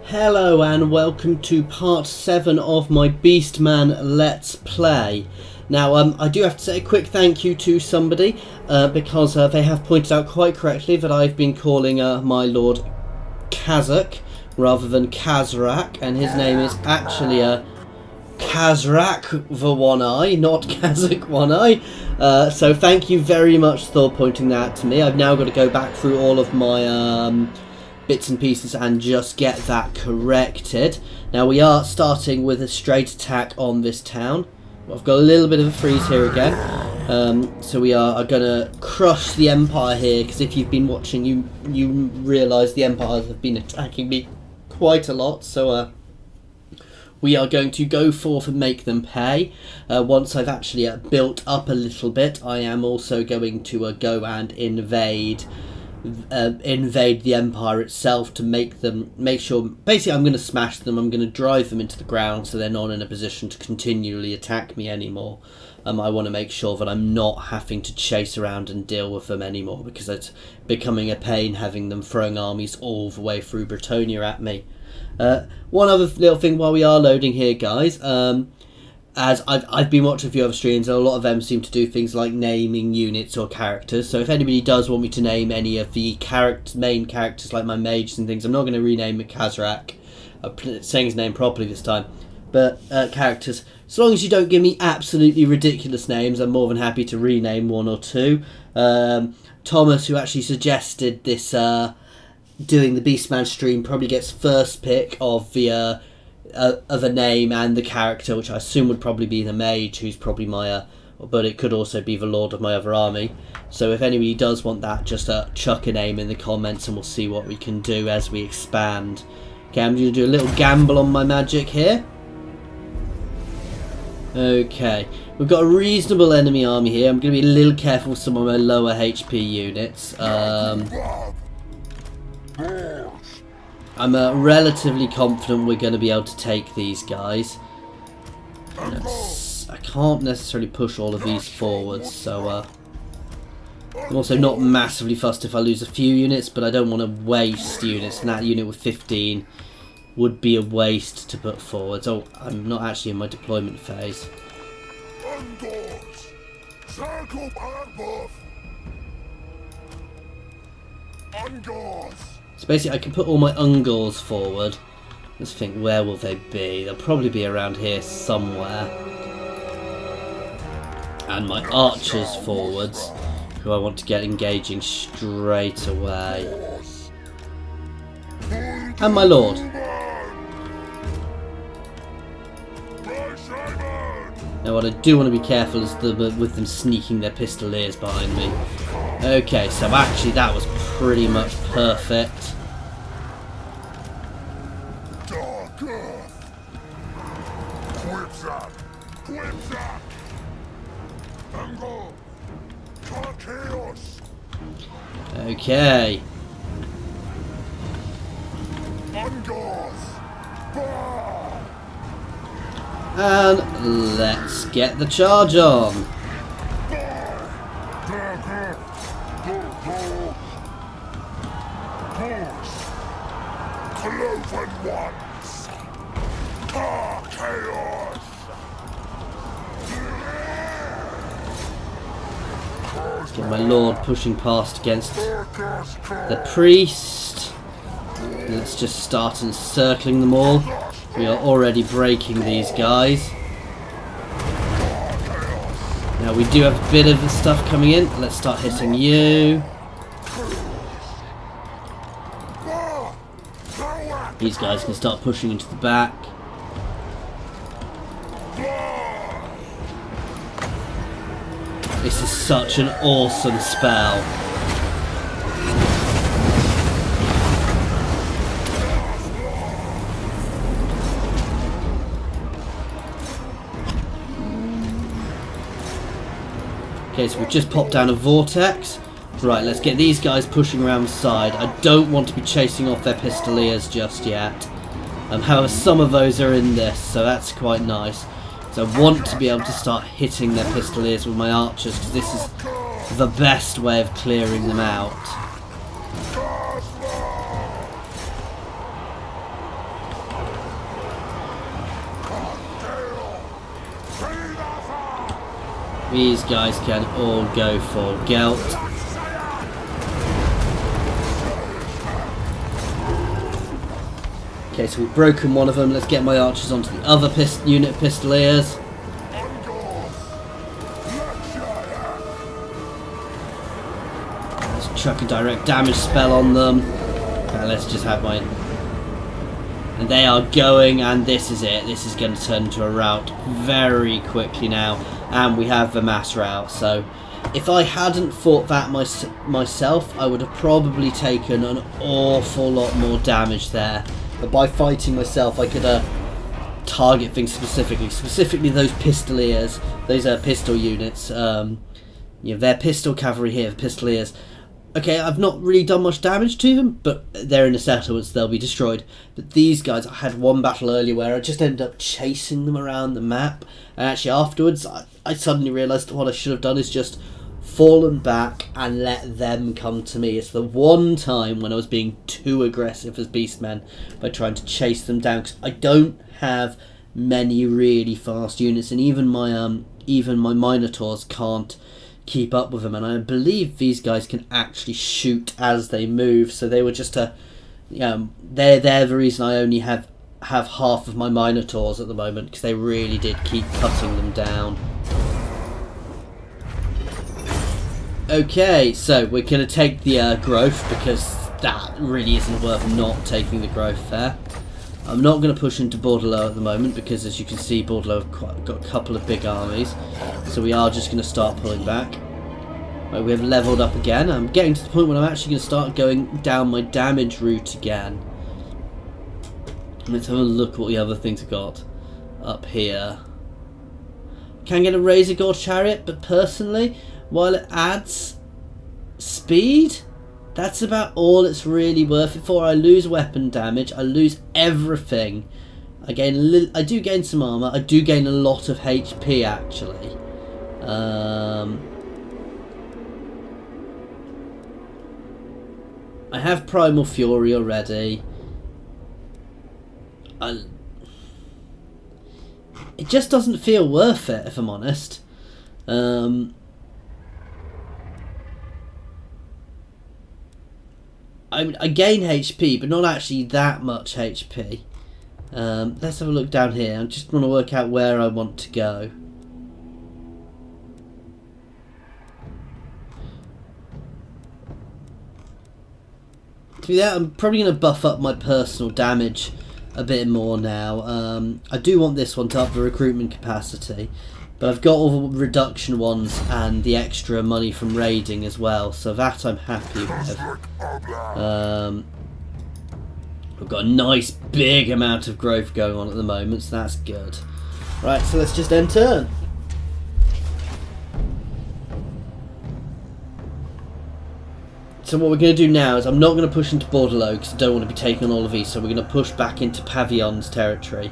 Hello and welcome to part 7 of my Beastman Let's Play. Now I do have to say a quick thank you to somebody because they have pointed out quite correctly that I've been calling my lord Khazrak rather than Khazrak, and his name is actually Khazrak the One Eye, not Khazrak One Eye. So thank you very much for pointing that out to me. I've now got to go back through all of my bits and pieces and just get that corrected. Now we are starting with a straight attack on this town. I've got a little bit of a freeze here again. So we are going to crush the Empire here, because if you've been watching you realise the Empires have been attacking me quite a lot. So we are going to go forth and make them pay. Once I've actually built up a little bit, I am also going to go and invade the Empire itself to make sure, basically I'm going to smash them. I'm going to drive them into the ground so they're not in a position to continually attack me anymore. I want to make sure that I'm not having to chase around and deal with them anymore, because it's becoming a pain having them throwing armies all the way through Bretonia at me. One other little thing while we are loading here, guys, as I've been watching a few other streams, and a lot of them seem to do things like naming units or characters. So if anybody does want me to name any of the main characters, like my mages and things, I'm not going to rename it Khazrak. I'm saying his name properly this time. But characters, as long as you don't give me absolutely ridiculous names, I'm more than happy to rename one or two. Thomas, who actually suggested this doing the Beastman stream, probably gets first pick of the of a name and the character, which I assume would probably be the mage, who's probably my but it could also be the lord of my other army. So if anybody does want that, just chuck a name in the comments and we'll see what we can do as we expand. Okay, I'm going to do a little gamble on my magic here. Okay, we've got a reasonable enemy army here. I'm going to be a little careful with some of my lower HP units. I'm relatively confident we're going to be able to take these guys. I can't necessarily push all of these forwards, so I'm also not massively fussed if I lose a few units, but I don't want to waste units, and that unit with 15 would be a waste to put forwards. Oh, I'm not actually in my deployment phase. So basically I can put all my Ungors forward. Let's think, where will they be? They'll probably be around here somewhere. And my archers forwards, who I want to get engaging straight away. And my lord. Now what I do want to be careful is with them sneaking their pistoliers behind me. Okay, so actually that was pretty much perfect. Okay. And let's get the charge on. Get my lord pushing past against the priest. Let's just start encircling them all. We are already breaking these guys. Now we do have a bit of the stuff coming in. Let's start hitting you. These guys can start pushing into the back. This is such an awesome spell. Okay, so we've just popped down a vortex. Right, let's get these guys pushing around the side. I don't want to be chasing off their pistoliers just yet. However, some of those are in this, so that's quite nice. So I want to be able to start hitting their pistoliers with my archers, because this is the best way of clearing them out. These guys can all go for Gelt. Okay, so we've broken one of them. Let's get my archers onto the other unit of pistoliers. Let's chuck a direct damage spell on them. Okay, let's just have my... And they are going, and this is it. This is going to turn into a rout very quickly now. And we have the mass rout. So if I hadn't fought that myself, I would have probably taken an awful lot more damage there. But by fighting myself, I could target things specifically those pistoliers, those pistol units. They're pistol cavalry here, the pistoliers. Okay, I've not really done much damage to them, but they're in the settlements, they'll be destroyed. But these guys, I had one battle earlier where I just ended up chasing them around the map, and actually afterwards, I suddenly realised what I should have done is just fallen back and let them come to me. It's the one time when I was being too aggressive as Beastmen by trying to chase them down, because I don't have many really fast units, and even my Minotaurs can't keep up with them, and I believe these guys can actually shoot as they move, so they were just they're the reason I only have half of my Minotaurs at the moment, because they really did keep cutting them down. Okay, so we're going to take the growth, because that really isn't worth not taking the growth there. I'm not going to push into Bordelot at the moment, because as you can see, Bordelot have got a couple of big armies, so we are just going to start pulling back. Right, we have leveled up again. I'm getting to the point where I'm actually going to start going down my damage route again. Let's have a look at what the other things I've got up here. Can get a Razor Gore Chariot, but personally, while it adds speed, that's about all it's really worth it for. I lose weapon damage, I lose everything. I do gain some armor, I do gain a lot of HP actually. I have Primal Fury already. It just doesn't feel worth it, if I'm honest. I gain HP, but not actually that much HP. Let's have a look down here. I just want to work out where I want to go. Yeah, I'm probably going to buff up my personal damage a bit more now. I do want this one to up the recruitment capacity, but I've got all the reduction ones and the extra money from raiding as well, so that I'm happy with. We've got a nice big amount of growth going on at the moment, so that's good. Right, so let's just end turn. So what we're going to do now is I'm not going to push into Bordelot because I don't want to be taking on all of these, so we're going to push back into Pavillon's territory.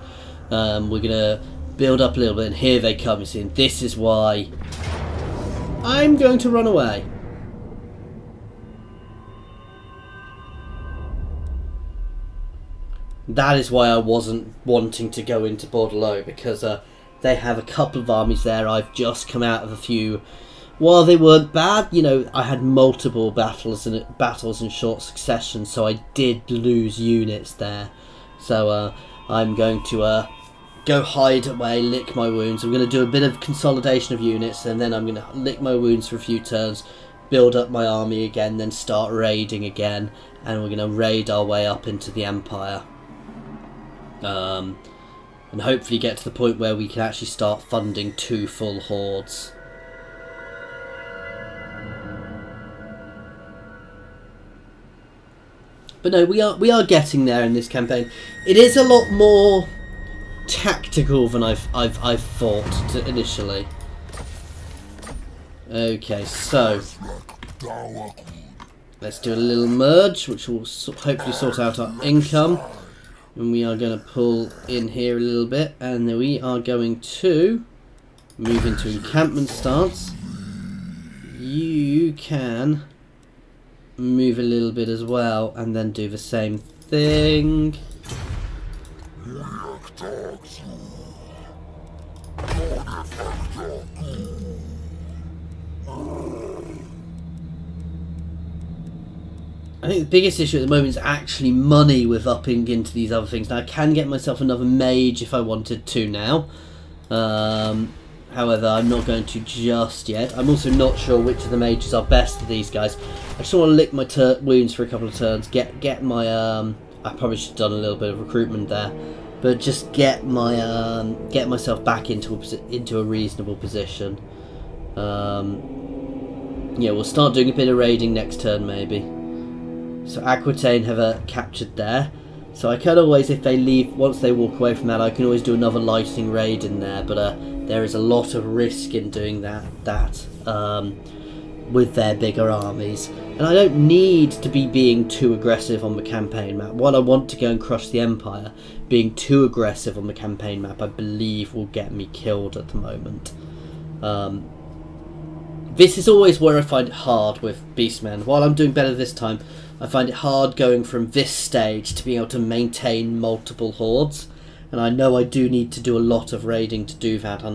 We're going to build up a little bit, and here they come, you see, and this is why I'm going to run away. That is why I wasn't wanting to go into Bordelot, because they have a couple of armies there. I've just come out of a few. While they weren't bad, you know, I had multiple battles in short succession, so I did lose units there. So I'm going to go hide away, lick my wounds. I'm going to do a bit of consolidation of units, and then I'm going to lick my wounds for a few turns, build up my army again, then start raiding again, and we're going to raid our way up into the Empire. And hopefully get to the point where we can actually start funding 2 full hordes. But no, we are getting there in this campaign. It is a lot more tactical than I've thought initially. Okay, so let's do a little merge, which will hopefully sort out our income. And we are going to pull in here a little bit, and then we are going to move into encampment stance. You can move a little bit as well, and then do the same thing. I think the biggest issue at the moment is actually money with upping into these other things. Now I can get myself another mage if I wanted to now. However, I'm not going to just yet. I'm also not sure which of the mages are best for these guys. I just want to lick my wounds for a couple of turns. Get my I probably should have done a little bit of recruitment there, but just get my get myself back into a reasonable position. Yeah, we'll start doing a bit of raiding next turn maybe. So Aquitaine have captured there. So I can always, if they leave, once they walk away from that, I can always do another lightning raid in there. But there is a lot of risk in doing that with their bigger armies. And I don't need to be being too aggressive on the campaign map. While I want to go and crush the Empire, being too aggressive on the campaign map, I believe, will get me killed at the moment. This is always where I find it hard with Beastmen. While I'm doing better this time, I find it hard going from this stage to being able to maintain multiple hordes. And I know I do need to do a lot of raiding to do that. And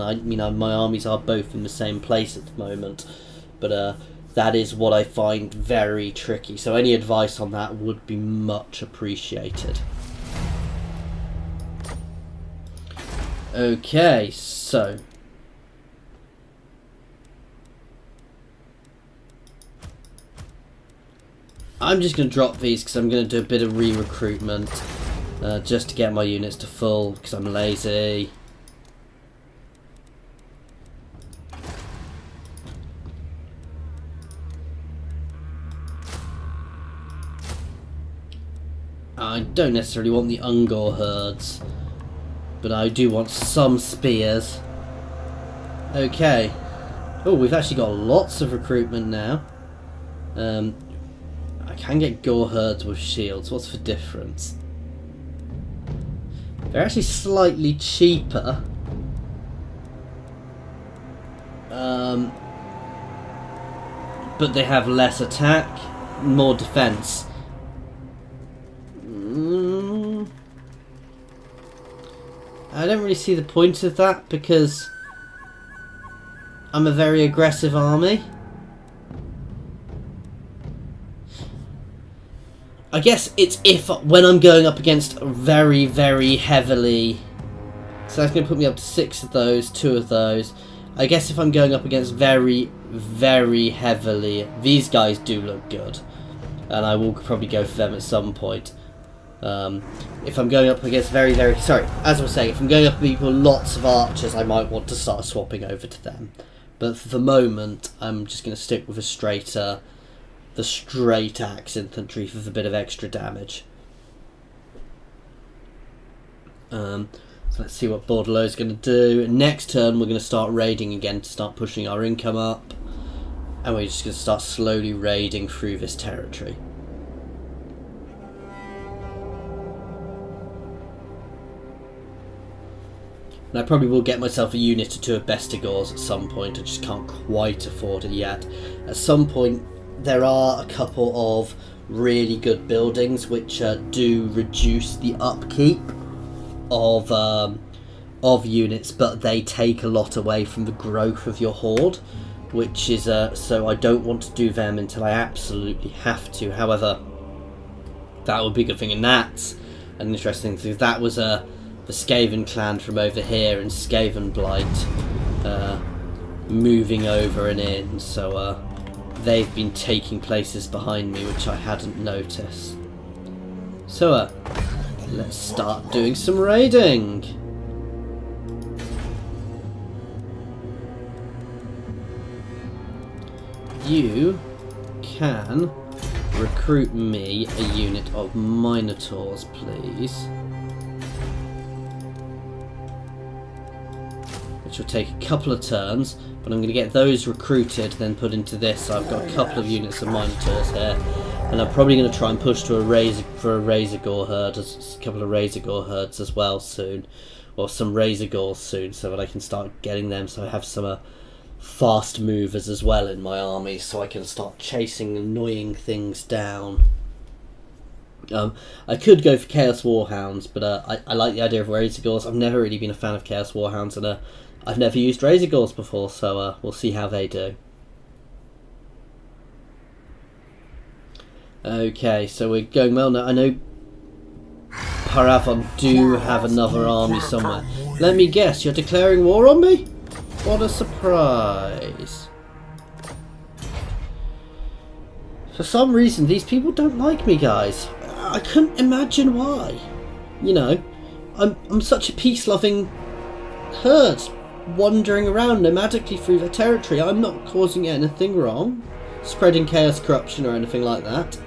my armies are both in the same place at the moment. But that is what I find very tricky. So any advice on that would be much appreciated. Okay, so... I'm just going to drop these because I'm going to do a bit of re-recruitment just to get my units to full because I'm lazy. I don't necessarily want the Ungor herds, but I do want some spears. Okay. Oh, we've actually got lots of recruitment now. I can get Gore herds with shields. What's the difference? They're actually slightly cheaper. But they have less attack, more defense. I don't really see the point of that because I'm a very aggressive army. I guess it's when I'm going up against very, very heavily. So that's going to put me up to 6 of those, 2 of those. I guess if I'm going up against very, very heavily, these guys do look good. And I will probably go for them at some point. If I'm going up against very, very... Sorry, as I was saying, if I'm going up against people with lots of archers, I might want to start swapping over to them. But for the moment, I'm just going to stick with a straighter... the straight axe infantry for a bit of extra damage. So let's see what Bordelot's going to do. Next turn we're going to start raiding again to start pushing our income up. And we're just going to start slowly raiding through this territory. And I probably will get myself a unit or 2 of Bestigors at some point. I just can't quite afford it yet. At some point there are a couple of really good buildings which do reduce the upkeep of units, but they take a lot away from the growth of your horde, which is so I don't want to do them until I absolutely have to. However, that would be a good thing, and that's an interesting thing. That was the Skaven clan from over here and Skaven Blight moving over and in, so they've been taking places behind me which I hadn't noticed. So let's start doing some raiding. You can recruit me a unit of Minotaurs, please. Which will take a couple of turns, but I'm going to get those recruited, then put into this. So I've got a couple of units of Minotaurs here, and I'm probably going to try and push to a Razor Gore herd, a couple of Razor Gore herds as well soon, or some Razor Gores soon, so that I can start getting them. So I have some fast movers as well in my army, so I can start chasing annoying things down. I could go for Chaos Warhounds, but I like the idea of Razor Gores. I've never really been a fan of Chaos Warhounds, and I've never used Razor Gores before, so we'll see how they do. Okay, so we're going well now. I know Paravon do have another army somewhere. Let me guess, you're declaring war on me? What a surprise. For some reason, these people don't like me, guys. I couldn't imagine why. You know, I'm such a peace-loving herd, wandering around nomadically through their territory. I'm not causing anything wrong, spreading chaos, corruption, or anything like that.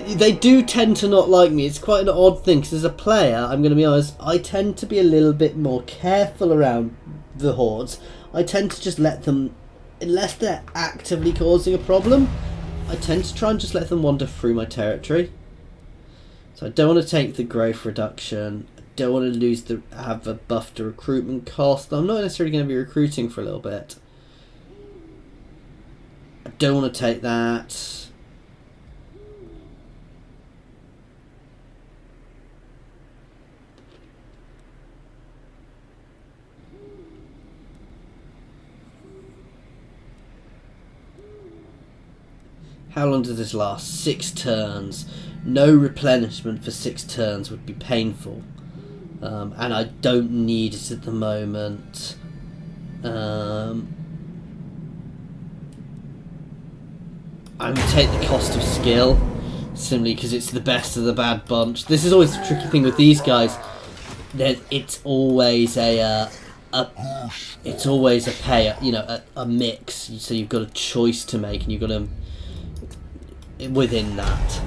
They do tend to not like me. It's quite an odd thing, because as a player, I'm going to be honest, I tend to be a little bit more careful around the hordes. I tend to just let them, unless they're actively causing a problem, I tend to try and just let them wander through my territory. So I don't want to take the growth reduction. I don't want to have a buff to recruitment cost. I'm not necessarily going to be recruiting for a little bit. I don't want to take that. How long does this last? 6 turns. No replenishment for 6 turns would be painful. And I don't need it at the moment. I'm going to take the cost of skill, simply because it's the best of the bad bunch. This is always the tricky thing with these guys. It's always a pay, you know, a mix. So you've got a choice to make, and you've got to within that.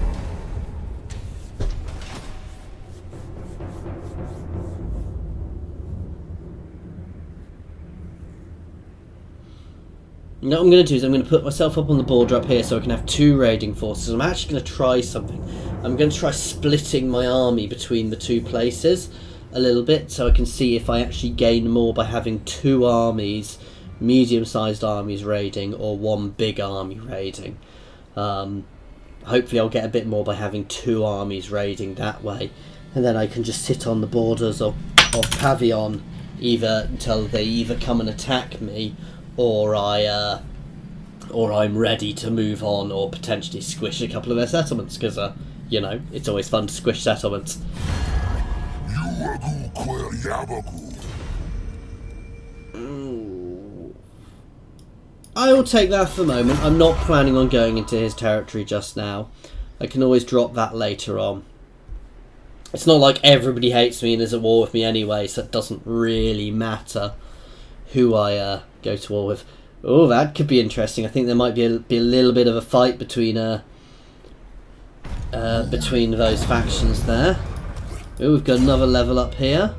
Now what I'm going to do is I'm going to put myself up on the border up here so I can have 2 raiding forces. I'm actually going to try something. I'm going to try splitting my army between the 2 places a little bit so I can see if I actually gain more by having 2 armies, medium-sized armies raiding, or 1 big army raiding. Hopefully I'll get a bit more by having 2 armies raiding that way, and then I can just sit on the borders of Pavillon until they either come and attack me, or I'm ready to move on, or potentially squish a couple of their settlements, because you know, it's always fun to squish settlements. I will take that for the moment. I'm not planning on going into his territory just now. I can always drop that later on. It's not like everybody hates me and is at war with me anyway, so it doesn't really matter who I go to war with. Oh, that could be interesting. I think there might be a little bit of a fight between those factions there. Oh, we've got another level up here.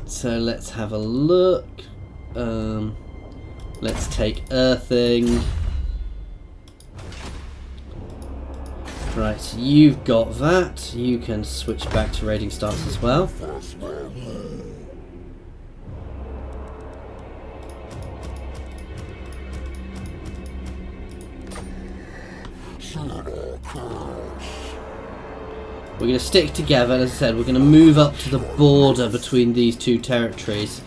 So let's have a look. Let's take earthing. Right, so you've got that. You can switch back to raiding stance as well. We're going to stick together, and as I said, we're going to move up to the border between these 2 territories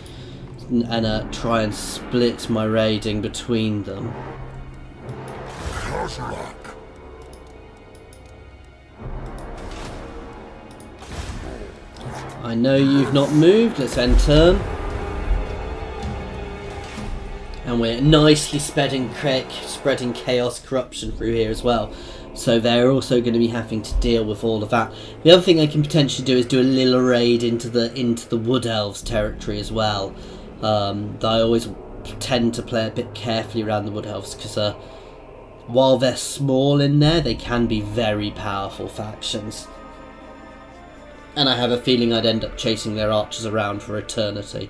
and try and split my raiding between them. Khazrak. I know you've not moved. Let's end turn. And we're nicely spreading chaos, corruption through here as well. So they're also going to be having to deal with all of that. The other thing I can potentially do is do a little raid into the Wood Elves territory as well. I always tend to play a bit carefully around the Wood Elves because while they're small in there, they can be very powerful factions. And I have a feeling I'd end up chasing their archers around for eternity.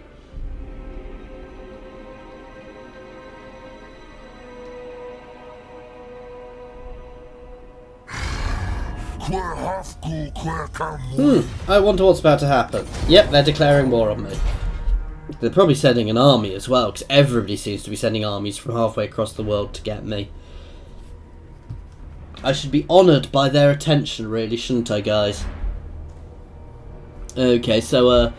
I wonder what's about to happen. Yep, they're declaring war on me. They're probably sending an army as well, because everybody seems to be sending armies from halfway across the world to get me. I should be honoured by their attention, really, shouldn't I, guys? Okay, so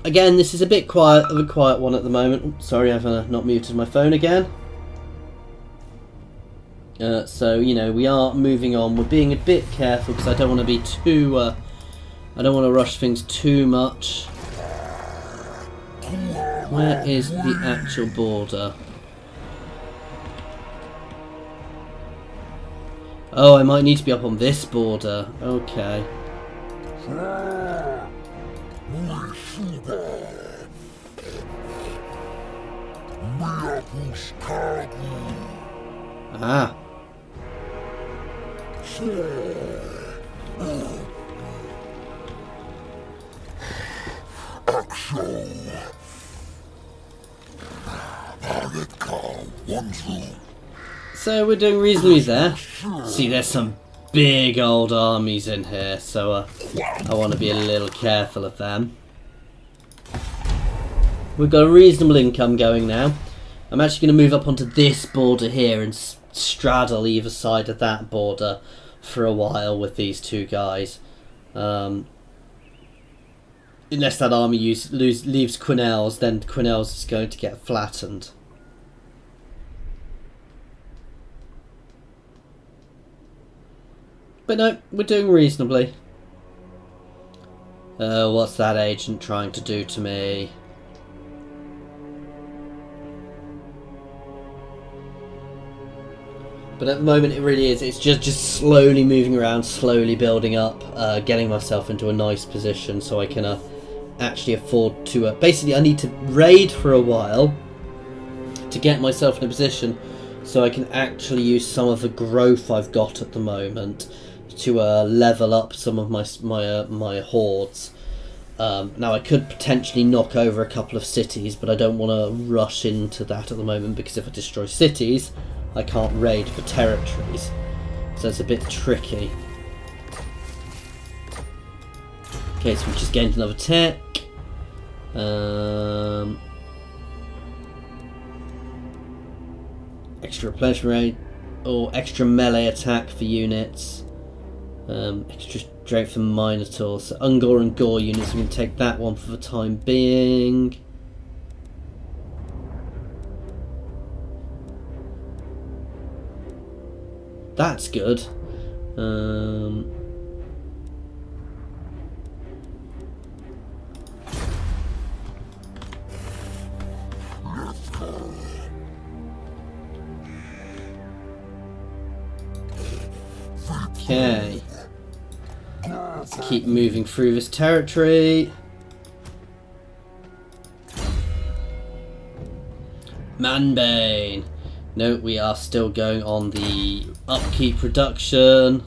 Again, this is a bit quiet of a quiet one at the moment. Oops, sorry, I've not muted my phone again. So you know, we are moving on. We're being a bit careful because I don't want to be too. I don't want to rush things too much. Where is the actual border? Oh, I might need to be up on this border. Okay. Ah. So we're doing reasonably there. See, there's some big old armies in here, so I want to be a little careful of them. We've got a reasonable income going now. I'm actually going to move up onto this border here and straddle either side of that border for a while with these two guys. Unless that army leaves Quinnell's, then Quinnell's is going to get flattened. But no, we're doing reasonably. What's that agent trying to do to me? But at the moment it really is, it's just slowly moving around, slowly building up, getting myself into a nice position so I can actually afford to... basically I need to raid for a while to get myself in a position so I can actually use some of the growth I've got at the moment to level up some of my hordes. Now I could potentially knock over a couple of cities, but I don't want to rush into that at the moment because if I destroy cities, I can't raid for territories. So it's a bit tricky. Okay, so we've just gained another tech. Extra replenishment rate, or extra melee attack for units. Extra strength for Minotaurs. So Ungor and Gore units, we can take that one for the time being. That's good. Okay. Let's keep moving through this territory. Manbane. No, we are still going on the upkeep reduction.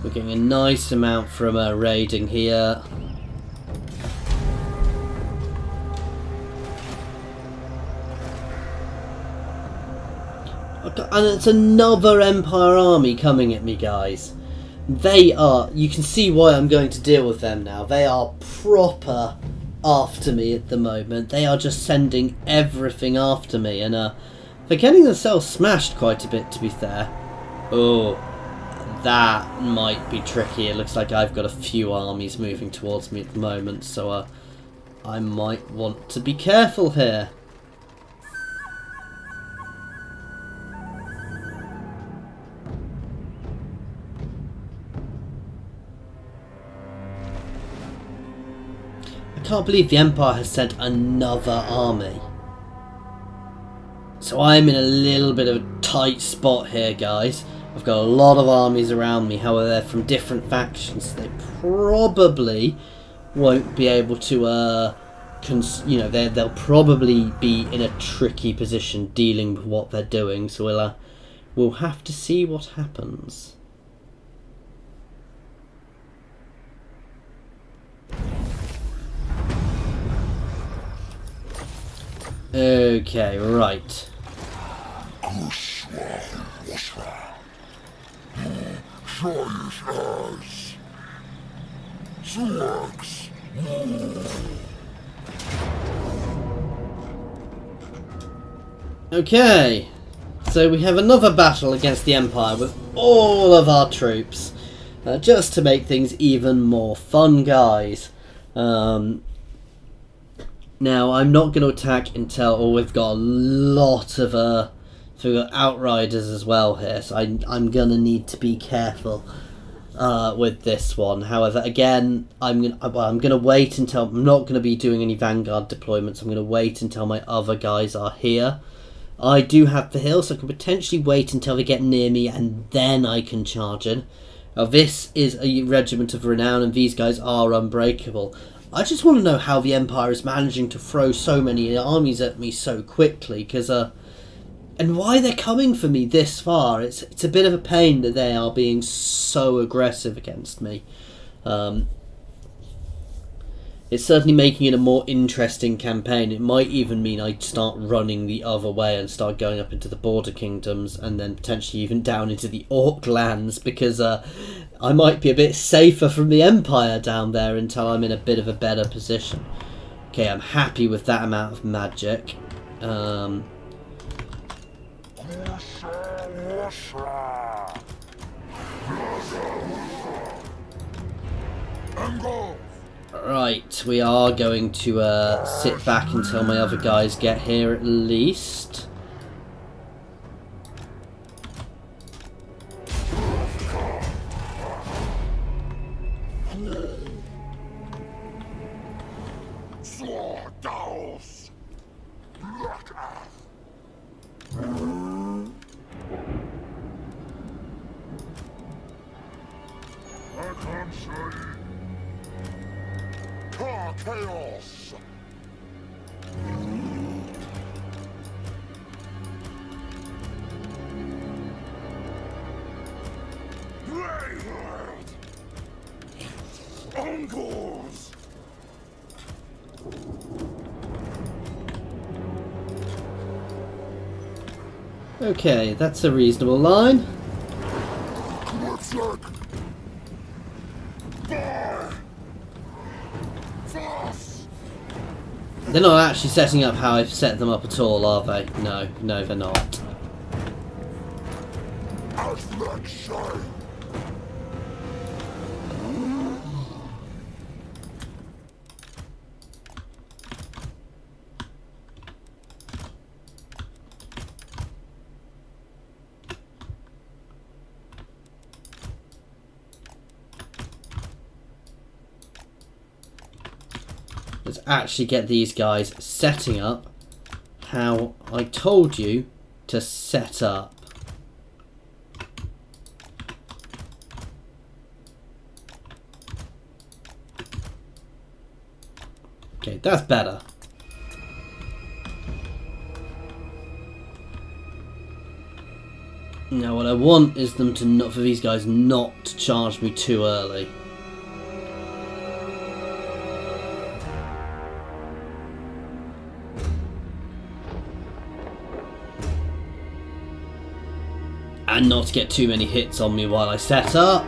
We're getting a nice amount from raiding here. And it's another Empire army coming at me, guys. They are... You can see why I'm going to deal with them now. They are proper after me at the moment. They are just sending everything after me, and they're getting themselves smashed quite a bit, to be fair. Oh, that might be tricky. It looks like I've got a few armies moving towards me at the moment, so I might want to be careful here. I can't believe the Empire has sent another army. So I'm in a little bit of a tight spot here, guys. I've got a lot of armies around me, however they're from different factions. They probably won't be able to, they'll probably be in a tricky position dealing with what they're doing. So we'll have to see what happens. Okay, right. Okay, so we have another battle against the Empire with all of our troops. just to make things even more fun, guys. Now, I'm not going to attack until... Oh, we've got a lot of... so we've got Outriders as well here, so I'm going to need to be careful with this one. However, again, I'm going to wait until... I'm not going to be doing any Vanguard deployments. I'm going to wait until my other guys are here. I do have the hill, so I can potentially wait until they get near me, and then I can charge in. Now, this is a regiment of renown, and these guys are unbreakable. I just want to know how the Empire is managing to throw so many armies at me so quickly, because and why they're coming for me this far. It's a bit of a pain that they are being so aggressive against me. It's certainly making it a more interesting campaign. It might even mean I start running the other way and start going up into the border kingdoms, and then potentially even down into the Orc lands, because I might be a bit safer from the Empire down there until I'm in a bit of a better position. Okay, I'm happy with that amount of magic. Right, we are going to sit back until my other guys get here at least. Chaos! Braveheart! Uncles! Okay, that's a reasonable line. Khazrak! They're not actually setting up how I've set them up at all, are they? No, they're not. Let's actually get these guys setting up how I told you to set up. Okay, that's better. Now what I want is them to not, for these guys not to charge me too early. And not to get too many hits on me while I set up.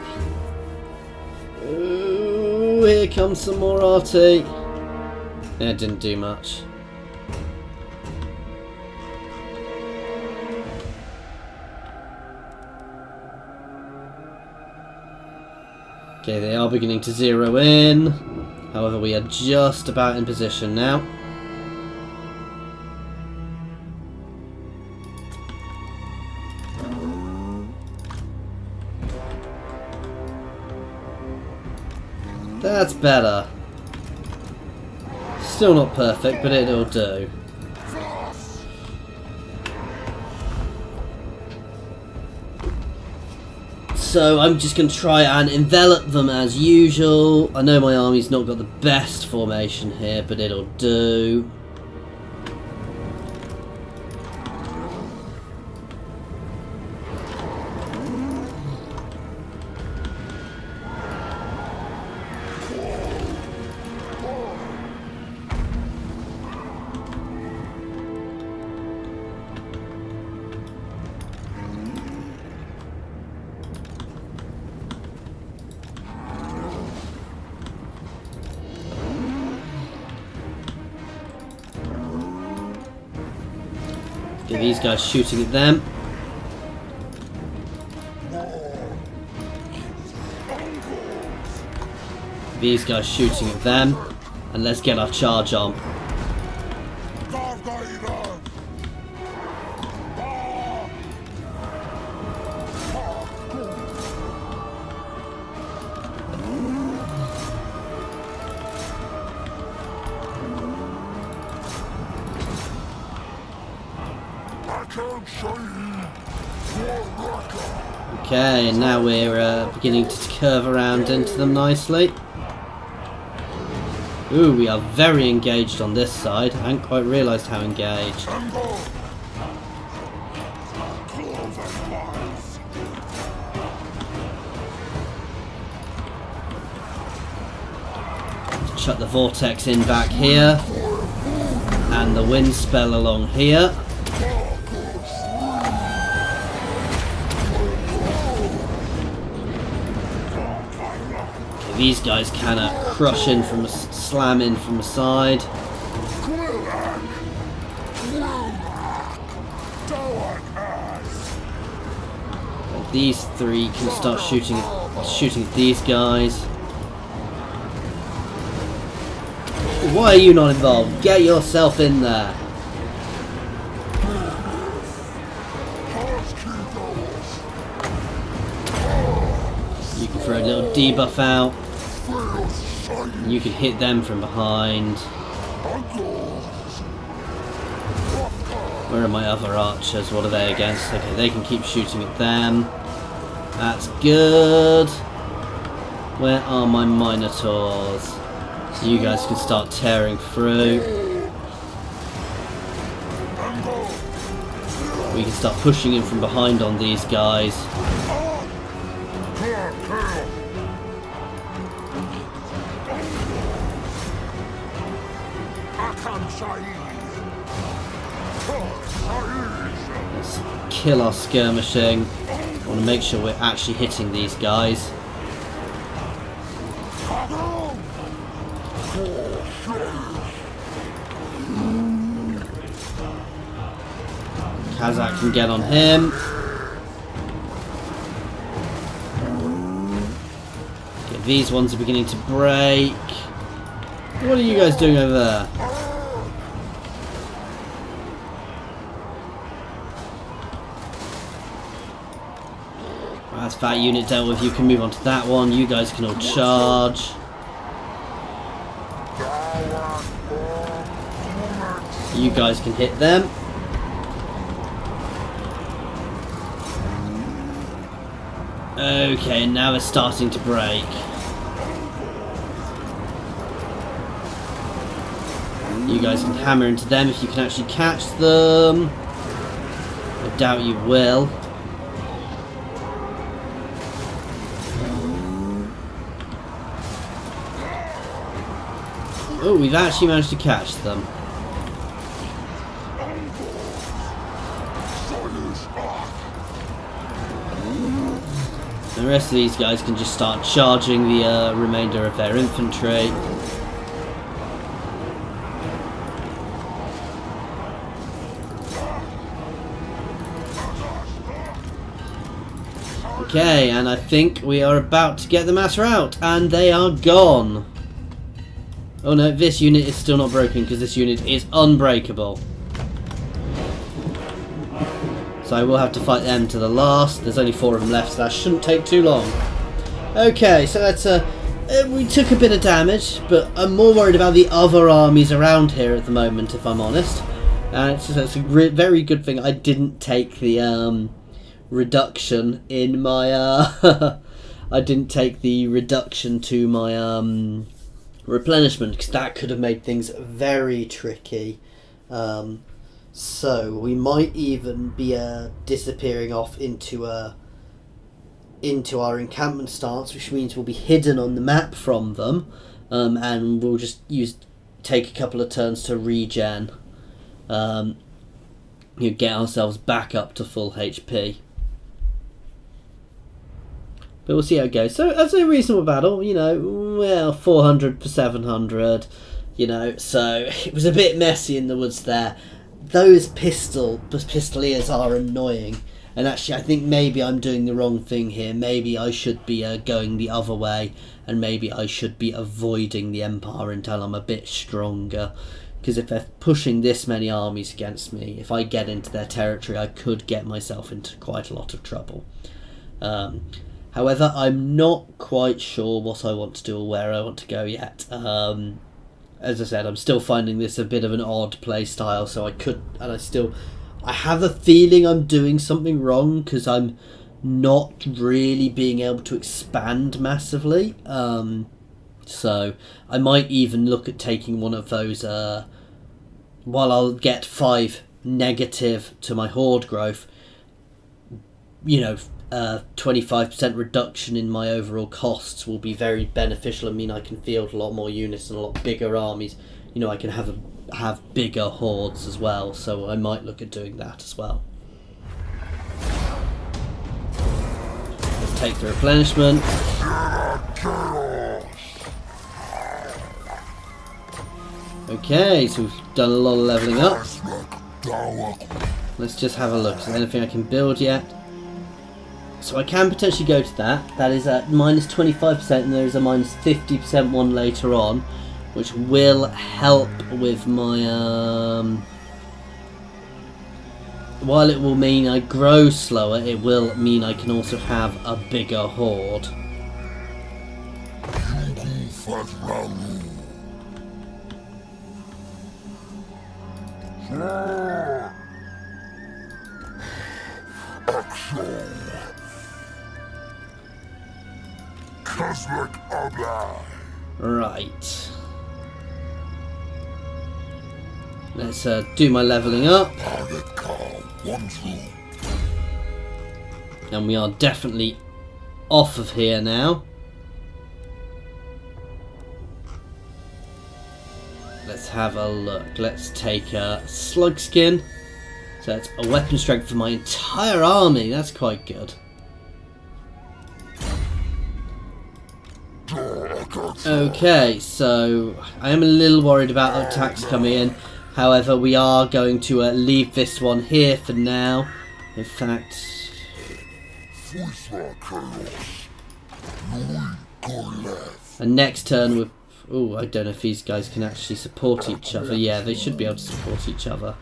Ooh, here comes some more RT. That didn't do much. Okay, they are beginning to zero in. However, we are just about in position now. That's better. Still not perfect, but it'll do. So I'm just going to try and envelop them as usual. I know my army's not got the best formation here, but it'll do. Okay, these guys shooting at them. These guys shooting at them, and let's get our charge on. Okay, and now we're beginning to curve around into them nicely. Ooh, we are very engaged on this side. I hadn't quite realised how engaged. Chuck the vortex in back here, and the wind spell along here. These guys cannot crush in from slam in from the side. These three can start shooting at these guys. Why are you not involved? Get yourself in there. You can throw a little debuff out. You can hit them from behind. Where are my other archers? What are they against? Okay, they can keep shooting at them. That's good. Where are my Minotaurs? You guys can start tearing through. We can start pushing in from behind on these guys. Let's kill our skirmishing. I want to make sure we're actually hitting these guys. Khazrak can get on him. Okay, these ones are beginning to break. What are you guys doing over there? That's that unit dealt with. You can move on to that one. You guys can all charge. You guys can hit them. Okay, now it's starting to break. You guys can hammer into them if you can actually catch them. I doubt you will. Oh, we've actually managed to catch them. The rest of these guys can just start charging the remainder of their infantry. Okay, and I think we are about to get the mass rout, and they are gone. Oh no, this unit is still not broken because this unit is unbreakable. So I will have to fight them to the last. There's only 4 of them left, so that shouldn't take too long. Okay, so that's we took a bit of damage, but I'm more worried about the other armies around here at the moment, if I'm honest. And it's a very good thing I didn't take the reduction in my I didn't take the reduction to my replenishment, because that could have made things very tricky. So we might even be disappearing off into our encampment stance, which means we'll be hidden on the map from them, and we'll just take a couple of turns to regen, get ourselves back up to full HP. But we'll see how it goes. So that's a reasonable battle, well, 400 per 700, so it was a bit messy in the woods there. Those pistoliers are annoying, and actually I think maybe I'm doing the wrong thing here. Maybe I should be going the other way and maybe I should be avoiding the Empire until I'm a bit stronger. Because if they're pushing this many armies against me, if I get into their territory, I could get myself into quite a lot of trouble. However, I'm not quite sure what I want to do or where I want to go yet. As I said, I'm still finding this a bit of an odd play style, so I have a feeling I'm doing something wrong, because I'm not really being able to expand massively. So I might even look at taking one of those, while I'll get 5 negative to my horde growth, 25% reduction in my overall costs will be very beneficial and mean I can field a lot more units and a lot bigger armies. I can have bigger hordes as well, so I might look at doing that as well. Let's take the replenishment. Okay, so we've done a lot of levelling up. Let's just have a look. Is there anything I can build yet? So I can potentially go to that. That is at minus 25%, and there is a minus 50% one later on, which will help with my... While it will mean I grow slower, it will mean I can also have a bigger horde. Khazrak Abby. Right. Let's do my levelling up. And we are definitely off of here now. Let's have a look. Let's take a slug skin. So that's a weapon strength for my entire army. That's quite good. Okay, so I am a little worried about attacks coming in. However, we are going to leave this one here for now. In fact... And next turn we're... Oh, I don't know if these guys can actually support each other. Yeah, they should be able to support each other.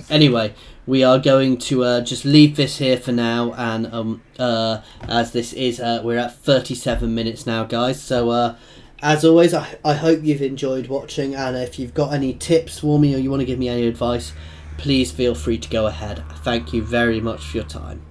Anyway, we are going to just leave this here for now, and as this is, we're at 37 minutes now, guys. So as always, I hope you've enjoyed watching, and if you've got any tips for me or you want to give me any advice, please feel free to go ahead. Thank you very much for your time.